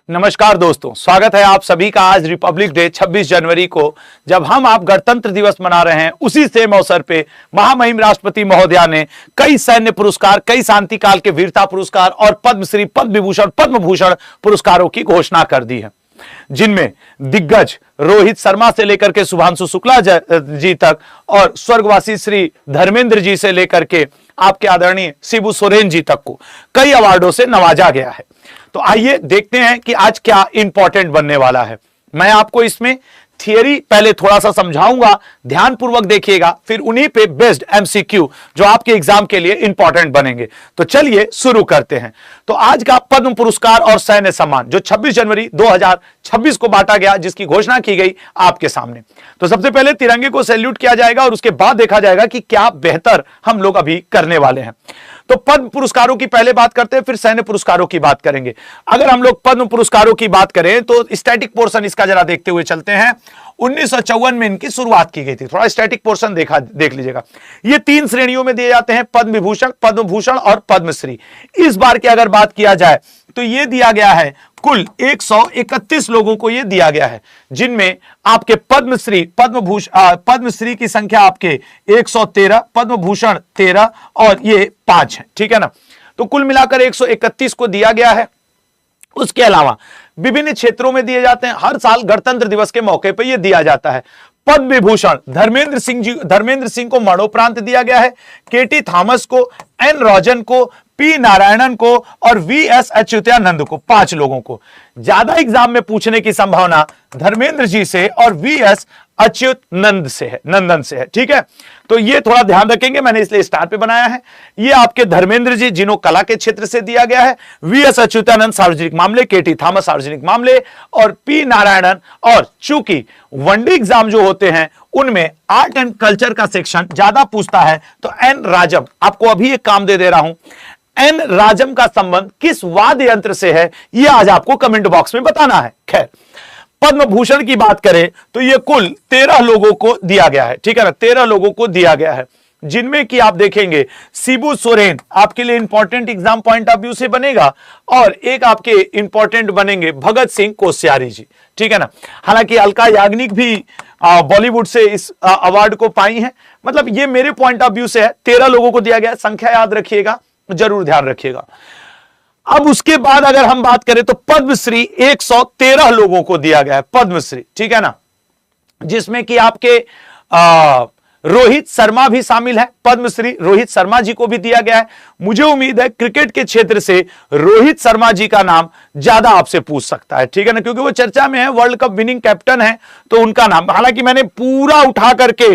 नमस्कार दोस्तों, स्वागत है आप सभी का आज रिपब्लिक डे 26 जनवरी को, जब हम आप गणतंत्र दिवस मना रहे हैं। उसी सेम अवसर पे महामहिम राष्ट्रपति महोदया ने कई सैन्य पुरस्कार, कई शांति काल के वीरता पुरस्कार और पद्मश्री, पद्म विभूषण, पद्म भूषण पुरस्कारों की घोषणा कर दी है, जिनमें दिग्गज रोहित शर्मा से लेकर के शुभांशु शुक्ला जी तक और स्वर्गवासी श्री धर्मेंद्र जी से लेकर के आपके आदरणीय शिबू सोरेन जी तक को कई अवार्डों से नवाजा गया है। तो आइए देखते हैं कि आज क्या इंपॉर्टेंट बनने वाला है। मैं आपको इसमें थियरी पहले थोड़ा सा समझाऊंगा, ध्यानपूर्वक देखिएगा, फिर उन्हीं पे बेस्ड एमसीक्यू जो आपके एग्जाम के लिए इंपॉर्टेंट बनेंगे। तो चलिए शुरू करते हैं। तो आज का पद्म पुरस्कार और सैन्य सम्मान जो 26 जनवरी 2026 को बांटा गया, जिसकी घोषणा की गई आपके सामने। तो सबसे पहले तिरंगे को सैल्यूट किया जाएगा और उसके बाद देखा जाएगा कि क्या बेहतर हम लोग अभी करने वाले हैं। तो पद्म पुरस्कारों की पहले बात करते हैं, फिर सैन्य पुरस्कारों की बात करेंगे। अगर हम लोग पद्म पुरस्कारों की बात करें तो स्टैटिक पोर्शन इसका जरा देखते हुए चलते हैं। 1954 में इनकी शुरुआत की गई थी। थोड़ा स्टैटिक पोर्शन देख लीजिएगा। ये 3 श्रेणियों में दिए जाते हैं, पद्म विभूषण, पद्म भूषण और पद्मश्री। इस बार की अगर बात किया जाए तो ये दिया गया है कुल 131 लोगों को ये दिया गया है, जिनमें आपके पद्मश्री, पद्मश्री की संख्या आपके 113, पद्म भूषण 13 और ये 5 है। ठीक है ना। तो कुल मिलाकर 131 को दिया गया है। उसके अलावा विभिन्न क्षेत्रों में दिए जाते हैं। हर साल गणतंत्र दिवस के मौके पर यह दिया जाता है। पद्म विभूषण धर्मेंद्र सिंह को मरणोपरांत दिया गया है, केटी थॉमस को, एन रॉजन को, पी नारायणन को और वी एस अच्युतानंद को, 5 लोगों को। ज्यादा एग्जाम में पूछने की संभावना धर्मेंद्र जी से और वी एस अच्युतानंद से है, नंदन से है। ठीक है, तो ये थोड़ा ध्यान रखेंगे, मैंने इसलिए स्टार पे बनाया है। ये आपके धर्मेंद्र जी जिन्हों कला के क्षेत्र से दिया गया है, वी एस अच्युतानंद सार्वजनिक मामले, केटी थॉमस सार्वजनिक मामले और पी नारायणन। और चूंकि वनडे एग्जाम जो होते हैं उनमें आर्ट एंड कल्चर का सेक्शन ज्यादा पूछता है, तो एन राजम, आपको अभी एक काम दे रहा हूं, एन राजम का संबंध किस वाद्य यंत्र से है, यह आज आपको कमेंट बॉक्स में बताना है। खैर, पद्म भूषण की बात करें तो यह कुल 13 लोगों को दिया गया है। ठीक है ना, 13 लोगों को दिया गया है, जिनमें कि आप देखेंगे शिबू सोरेन आपके लिए important exam point of view से बनेगा, और एक आपके इंपॉर्टेंट बनेंगे भगत सिंह कोश्यारी जी। ठीक है ना। हालांकि अलका याग्निक भी बॉलीवुड से इस अवार्ड को पाई हैं। मतलब ये मेरे पॉइंट ऑफ व्यू से है, 13 लोगों को दिया गया है। संख्या याद रखिएगा, जरूर ध्यान रखिएगा। अब उसके बाद अगर हम बात करें तो पद्मश्री 113 लोगों को दिया गया है, पद्मश्री। ठीक है ना, जिसमें कि आपके रोहित शर्मा भी शामिल है। पद्मश्री रोहित शर्मा जी को भी दिया गया है। मुझे उम्मीद है क्रिकेट के क्षेत्र से रोहित शर्मा जी का नाम ज्यादा आपसे पूछ सकता है। ठीक है ना, क्योंकि वो चर्चा में है, वर्ल्ड कप विनिंग कैप्टन है, तो उनका नाम, हालांकि मैंने पूरा उठा करके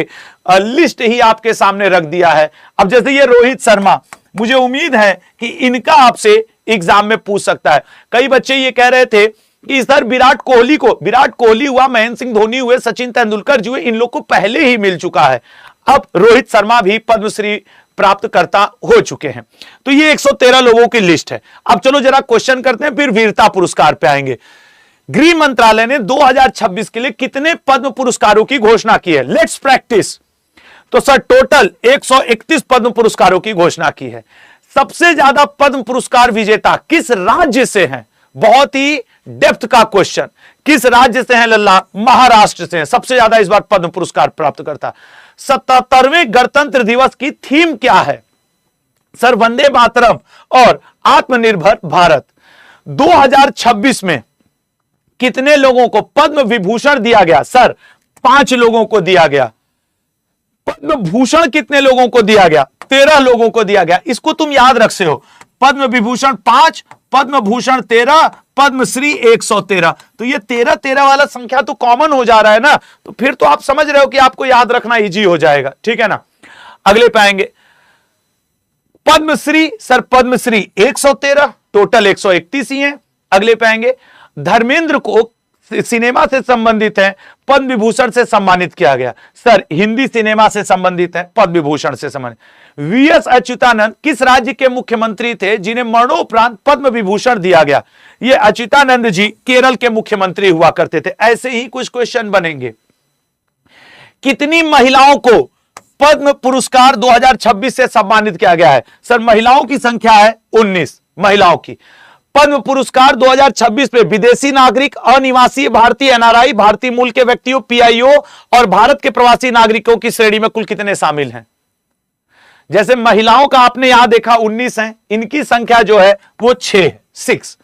लिस्ट ही आपके सामने रख दिया है। अब जैसे ये रोहित शर्मा, मुझे उम्मीद है कि इनका आपसे एग्जाम में पूछ सकता है। कई बच्चे ये कह रहे थे कि सर विराट कोहली हुआ, महेंद्र सिंह धोनी हुए, सचिन तेंदुलकर जी हुए, इन लोग को पहले ही मिल चुका है। अब रोहित शर्मा भी पद्मश्री प्राप्त करता हो चुके हैं। तो ये 113 लोगों की लिस्ट है। अब चलो जरा क्वेश्चन करते हैं, फिर वीरता पुरस्कार पे आएंगे। गृह मंत्रालय ने 2026 के लिए कितने पद्म पुरस्कारों की घोषणा की है? Let's practice. तो सर टोटल 131 पद्म पुरस्कारों की घोषणा की है। सबसे ज्यादा पद्म पुरस्कार विजेता किस राज्य से हैं? बहुत ही डेप्थ का क्वेश्चन। किस राज्य से हैं लल्ला? महाराष्ट्र से हैं। सबसे ज्यादा इस बार पद्म पुरस्कार प्राप्त करता। 77वें गणतंत्र दिवस की थीम क्या है? सर वंदे मातरम और आत्मनिर्भर भारत। 2026 में कितने लोगों को पद्म विभूषण दिया गया? सर 5 लोगों को दिया गया। पद्म भूषण कितने लोगों को दिया गया? 13 लोगों को दिया गया। इसको तुम याद रख से हो। पद्म विभूषण 5, पद्म भूषण 13, पद्मश्री 113। तो ये 13 वाला संख्या तो कॉमन हो जा रहा है ना, तो फिर तो आप समझ रहे हो कि आपको याद रखना इजी हो जाएगा। ठीक है ना। अगले पे आएंगे पद्मश्री। सर पद्मश्री 113, टोटल 131 ही है। अगले पे आएंगे धर्मेंद्र को सिनेमा से संबंधित है, पद्म विभूषण से सम्मानित किया गया। सर हिंदी सिनेमा से संबंधित है, पद्म विभूषण से सम्मानित। वी एस अच्युतानंद किस राज्य के मुख्यमंत्री थे जिन्हें मरणोपरांत पद्म विभूषण दिया गया? ये अच्युतानंद जी केरल के मुख्यमंत्री हुआ करते थे। ऐसे ही कुछ क्वेश्चन बनेंगे। कितनी महिलाओं को पद्म पुरस्कार 2026 से सम्मानित किया गया है? सर महिलाओं की संख्या है 19 महिलाओं की। पद्म पुरस्कार 2026 पे विदेशी नागरिक, अनिवासी भारतीय एनआरआई, भारतीय मूल के व्यक्तियों पीआईओ और भारत के प्रवासी नागरिकों की श्रेणी में कुल कितने शामिल हैं? जैसे महिलाओं का आपने यहां देखा 19 है, इनकी संख्या जो है वो 6।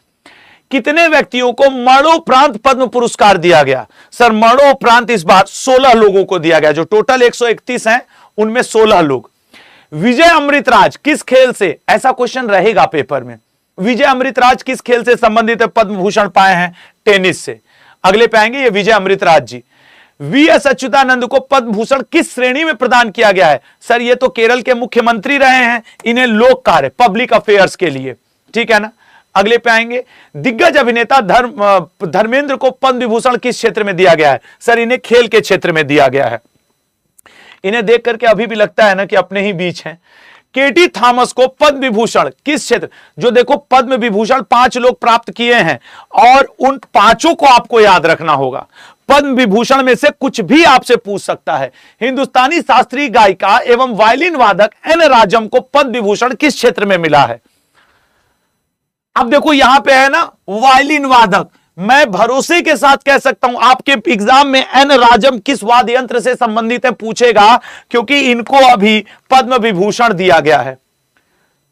कितने व्यक्तियों को मरणोपरांत पद्म पुरस्कार दिया गया? सर मरणोपरांत इस बार 16 लोगों को दिया गया, जो टोटल 131 हैं उनमें 16 लोग। विजय अमृतराज किस खेल से, ऐसा क्वेश्चन रहेगा पेपर में, विजय अमृतराज किस खेल से संबंधित पद्म भूषण पाए हैं? टेनिस से। अगले पे आएंगे ये विजय अमृतराज जी। वीएस अच्युतानंद को पद्म भूषण किस श्रेणी में प्रदान किया गया है? सर ये तो केरल के मुख्यमंत्री रहे हैं, इन्हें लोक कार्य पब्लिक अफेयर्स के लिए, ठीक है ना। अगले पे आएंगे, दिग्गज अभिनेता धर्मेंद्र को पद्म विभूषण किस क्षेत्र में दिया गया है? सर इन्हें खेल के क्षेत्र में दिया गया है। इन्हें देख करके अभी भी लगता है ना कि अपने ही बीच हैं। केटी थॉमस को पद्म विभूषण किस क्षेत्र, जो देखो पद्म विभूषण 5 लोग प्राप्त किए हैं और उन 5 को आपको याद रखना होगा। पद्म विभूषण में से कुछ भी आपसे पूछ सकता है। हिंदुस्तानी शास्त्रीय गायिका एवं वायलिन वादक एन राजम को पद्म विभूषण किस क्षेत्र में मिला है? अब देखो यहां पे है ना वायलिन वादक, मैं भरोसे के साथ कह सकता हूं आपके एग्जाम में एन राजम किस वाद्य यंत्र से संबंधित है पूछेगा, क्योंकि इनको अभी पद्म विभूषण दिया गया है।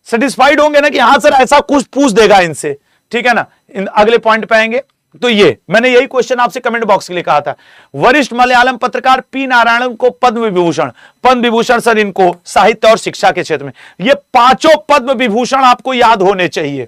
सेटिस्फाइड होंगे ना कि हां सर ऐसा कुछ पूछ देगा इनसे, ठीक है ना। अगले पॉइंट पे आएंगे तो ये मैंने यही क्वेश्चन आपसे कमेंट बॉक्स के लिए कहा था। वरिष्ठ मलयालम पत्रकार पी नारायणन को पद्म विभूषण सर इनको साहित्य और शिक्षा के क्षेत्र में, ये 5 पद्म विभूषण आपको याद होने चाहिए।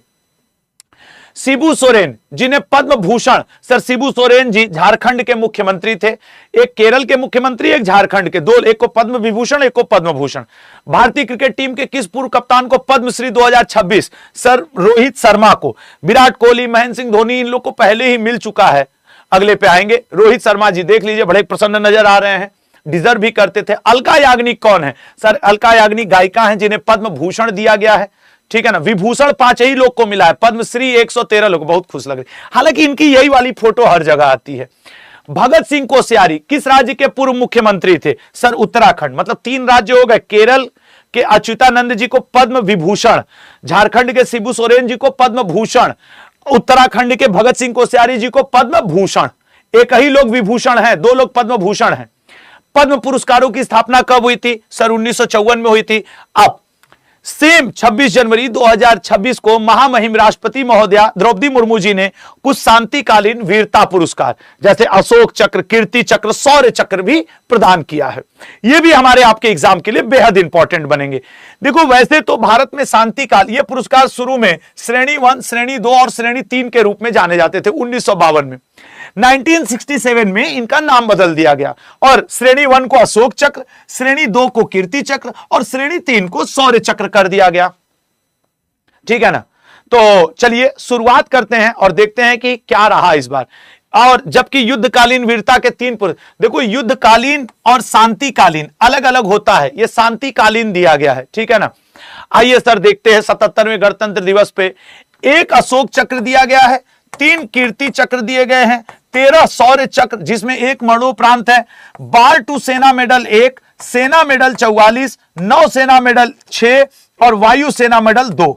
शिबू सोरेन जिन्हें पद्म भूषण, सर शिबू सोरेन जी झारखंड के मुख्यमंत्री थे, एक केरल के मुख्यमंत्री, एक झारखंड के, दो, एक को पद्म विभूषण एक को पद्म भूषण। भारतीय क्रिकेट टीम के किस पूर्व कप्तान को पद्मश्री 2026? सर रोहित शर्मा को। विराट कोहली, महेंद्र सिंह धोनी, इन लोग को पहले ही मिल चुका है। अगले पे आएंगे, रोहित शर्मा जी देख लीजिए बड़े प्रसन्न नजर आ रहे हैं, डिजर्व भी करते थे। अलका याग्निक कौन है? सर अलका याग्निक गायिका हैं जिन्हें पद्म भूषण दिया गया है, ठीक है ना। विभूषण 5 ही लोग को मिला है, पद्मश्री 113 लोग, बहुत खुश लग रही। हालांकि इनकी यही वाली फोटो हर जगह आती है। भगत सिंह कोश्यारी किस राज्य के पूर्व मुख्यमंत्री थे? सर उत्तराखंड। मतलब 3 राज्य हो गए, केरल के अच्युतानंद जी को पद्म विभूषण, झारखंड के शिबू सोरेन जी को पद्म भूषण, उत्तराखंड के भगत सिंह कोश्यारी जी को पद्म भूषण। एक ही लोग विभूषण है, 2 लोग पद्म भूषण है। पद्म पुरस्कारों की स्थापना कब हुई थी? सर 1954 में हुई थी। अब सेम 26 जनवरी 2026 को महामहिम राष्ट्रपति महोदया द्रौपदी मुर्मू जी ने कुछ शांतिकालीन वीरता पुरस्कार जैसे अशोक चक्र, कीर्ति चक्र, शौर्य चक्र भी प्रदान किया है। ये भी हमारे आपके एग्जाम के लिए बेहद इंपॉर्टेंट बनेंगे। देखो वैसे तो भारत में शांतिकाल ये पुरस्कार शुरू में श्रेणी 1, श्रेणी 2 और श्रेणी 3 के रूप में जाने जाते थे 1952 में। 1967 में इनका नाम बदल दिया गया और श्रेणी 1 को अशोक चक्र, श्रेणी 2 को कीर्ति चक्र और श्रेणी 3 को शौर्य चक्र कर दिया गया, ठीक है ना। तो चलिए शुरुआत करते हैं और देखते हैं कि क्या रहा इस बार। और जबकि युद्धकालीन वीरता के 3 देखो युद्धकालीन और शांतिकालीन अलग अलग होता है, यह शांतिकालीन दिया गया है, ठीक है ना। आइए सर देखते हैं 77वें गणतंत्र दिवस पे 1 अशोक चक्र दिया गया है, 3 कीर्ति चक्र दिए गए हैं, 13 शौर्य चक्र जिसमें 1 मरणोपरांत है, बार टू सेना मेडल 1, सेना मेडल 44, नौ सेना मेडल 6 और वायु सेना मेडल 2।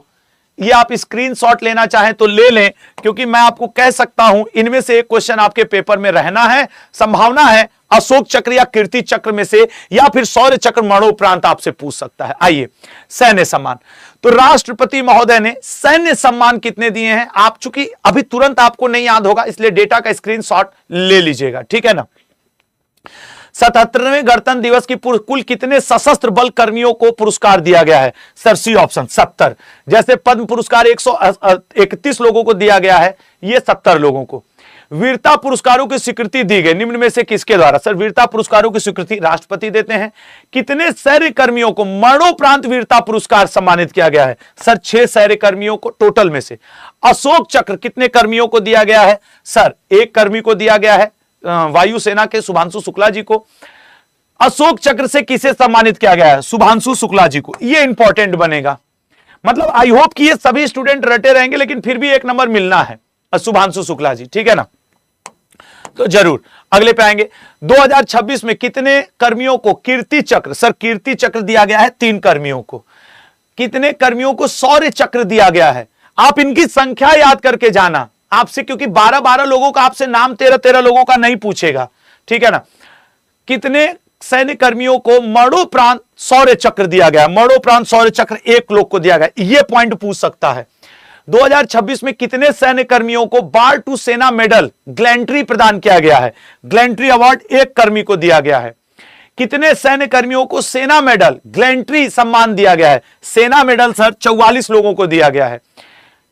ये आप स्क्रीनशॉट लेना चाहें तो ले लें, क्योंकि मैं आपको कह सकता हूं इनमें से एक क्वेश्चन आपके पेपर में रहना है, संभावना है अशोक चक्र या कीर्ति चक्र में से, या फिर शौर्य चक्र मरणोपरांत आपसे पूछ सकता है। आइए सैन्य सम्मान, तो राष्ट्रपति महोदय ने सैन्य सम्मान कितने दिए हैं? आप चूंकि अभी तुरंत आपको नहीं याद होगा इसलिए डेटा का स्क्रीनशॉट ले लीजिएगा, ठीक है ना। 77वें गणतंत्र दिवस की कुल कितने सशस्त्र बल कर्मियों को पुरस्कार दिया गया है? Sir C option 70। जैसे पद्म पुरस्कार 131 लोगों को दिया गया है, ये 70 लोगों को। वीरता पुरस्कारों की स्वीकृति दी गई निम्न में से किसके द्वारा? सर वीरता पुरस्कारों की स्वीकृति राष्ट्रपति देते हैं। कितने सैन्य कर्मियों को मरणोपरांत वीरता पुरस्कार सम्मानित किया गया है? सर 6 सैन्य कर्मियों को टोटल में से। अशोक चक्र कितने कर्मियों को दिया गया है? सर 1 कर्मी को दिया गया है, वायुसेना के शुभांशु शुक्ला जी को। अशोक चक्र से किसे सम्मानित किया गया है? शुभांशु शुक्ला जी को। ये इंपॉर्टेंट बनेगा, मतलब आई होप कि ये सभी स्टूडेंट रटे रहेंगे, लेकिन फिर भी 1 नंबर मिलना है शुभांशु शुक्ला जी, ठीक है ना। तो जरूर अगले पे आएंगे। 2026 में कितने कर्मियों को कीर्ति चक्र, सर कीर्ति चक्र दिया गया है 3 कर्मियों को। कितने कर्मियों को शौर्य चक्र दिया गया है? आप इनकी संख्या याद करके जाना आपसे, क्योंकि 12-12 लोगों का आपसे नाम 13-13 लोगों का नहीं पूछेगा, ठीक है ना। कितने सैन्य कर्मियों को मरणोपरांत शौर्य चक्र दिया गया? मरणोपरांत शौर्य चक्र 1 लोग को दिया गया, यह पॉइंट पूछ सकता है। 2026 में कितने सैन्य कर्मियों को बार टू सेना मेडल ग्लैंट्री प्रदान किया गया है? ग्लैंट्री अवार्ड 1 कर्मी को दिया गया है। कितने सैन्य कर्मियों को सेना मेडल ग्लैंट्री सम्मान दिया गया है? सेना मेडल सर 44 लोगों को दिया गया है।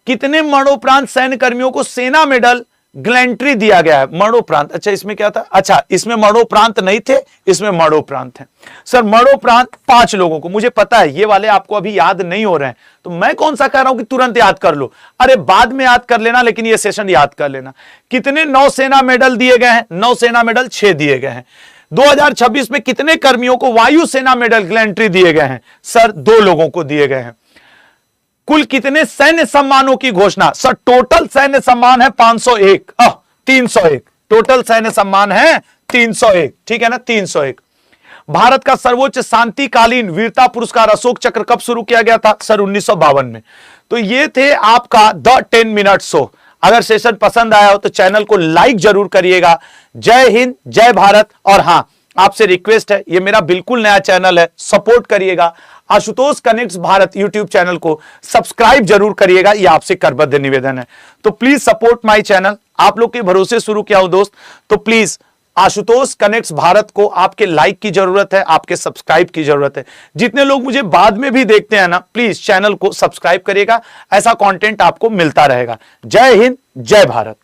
कितने मरणोपरांत सैन्य कर्मियों को सेना मेडल ग्लैंट्री दिया गया है? मरणोपरांत, अच्छा इसमें क्या था? अच्छा इसमें मरणोपरांत नहीं थे, इसमें मरणोपरांत है। सर मरणोपरांत 5 लोगों को, मुझे पता है ये वाले आपको अभी याद नहीं हो रहे हैं, तो मैं कौन सा कह रहा हूं कि तुरंत याद कर लो, अरे बाद में याद कर लेना, लेकिन ये सेशन याद कर लेना। कितने नौसेना मेडल दिए गए हैं? नौसेना मेडल 6 दिए गए हैं। 2026 में कितने कर्मियों को वायुसेना मेडल ग्लैंट्री दिए गए हैं? सर 2 लोगों को दिए गए हैं। कुल कितने सैन्य सम्मानों की घोषणा? सर टोटल सैन्य सम्मान है 501, 301, टोटल सैन्य सम्मान है 301, ठीक है ना, 301। भारत का सर्वोच्च शांतिकालीन वीरता पुरस्कार अशोक चक्र कब शुरू किया गया था? सर 1952 में। तो ये थे आपका द 10 मिनट शो। अगर सेशन पसंद आया हो तो चैनल को लाइक जरूर करिएगा। जय हिंद, जय भारत। और हां, आपसे रिक्वेस्ट है, ये मेरा बिल्कुल नया चैनल है, सपोर्ट करिएगा। Ashutosh connects Bharat YouTube channel को सब्सक्राइब जरूर करिएगा, ये आपसे करबद्ध निवेदन है। तो प्लीज सपोर्ट माय चैनल, आप लोग के भरोसे शुरू किया हूं दोस्त, तो प्लीज आशुतोष कनेक्ट्स भारत को आपके लाइक की जरूरत है, आपके सब्सक्राइब की जरूरत है। जितने लोग मुझे बाद में भी देखते हैं ना, प्लीज चैनल को सब्सक्राइब करिएगा, ऐसा कंटेंट आपको मिलता रहेगा। जय हिंद, जय भारत।